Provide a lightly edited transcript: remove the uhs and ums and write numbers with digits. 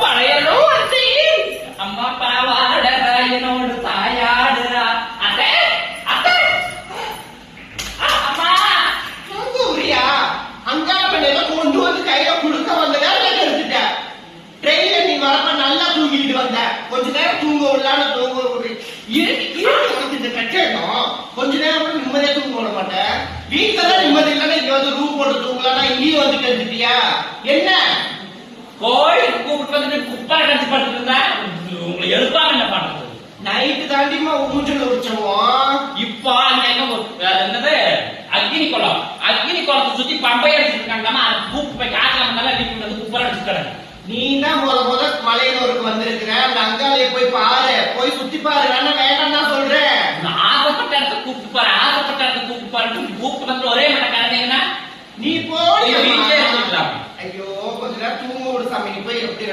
பழையலும் அம்மா பாவாடறா என்னோடு தாயாடுறா அத்தை அத்தை அம்மா தூங்குறியா? அங்காள கொண்டு வந்து கையில குடுக்க வந்த நேரம் எடுத்துட்ட. ட்ரெயின்ல நீ வரப்ப நல்லா தூங்கிட்டு வந்த. கொஞ்ச நேரம் தூங்க விடலான்னு தூங்க விடு. இந்த கட்டணும் கொஞ்ச நேரம் கூட நிம்மதியா தூங்க விட மாட்டேன். வீட்டுல தான் நிம்மதி இல்லைன்னா இங்க வந்து ரூம் போட்டு தூங்கலாம். இங்கேயும் வந்து கெடுத்துட்டியா என்ன? கோயிலுக்கு கூப்பிட்டு வந்துட்டு குப்பா கடிச்சு படுத்துட்டு இருந்தா உங்களை எழுப்பாம என்ன பண்றது? நைட்டு தாண்டிமா மூஞ்சல் உரிச்சோம். இப்ப என்னது அக்னி குளம் குளத்தை சுத்தி பம்பை அடிச்சுட்டு இருக்காங்கம்மா. அது கூப்பிட்டு போய் காட்டலாம் வீட்டுக்கு வந்து குப்பை அடிச்சுட்டு நீ தான் முத மலையனூருக்கு வந்திருக்கிற. அந்த அங்காளிய போய் பாரு, போய் சுத்தி பாரு. வேணாம் வேண்டாம் தான் சொல்றேன். ஆசைப்பட்ட இடத்த கூப்பிட்டு பாரு, ஆசைப்பட்ட இடத்த கூப்பிட்டு பாரு. கூப்பிட்டு வந்து ஒரே மட்ட கலந்தீங்கன்னா நீ போய் வீட்டுல ஐயோ கொஞ்ச நேரம் தூங்க விடு சாமி. நீ போய் எப்படி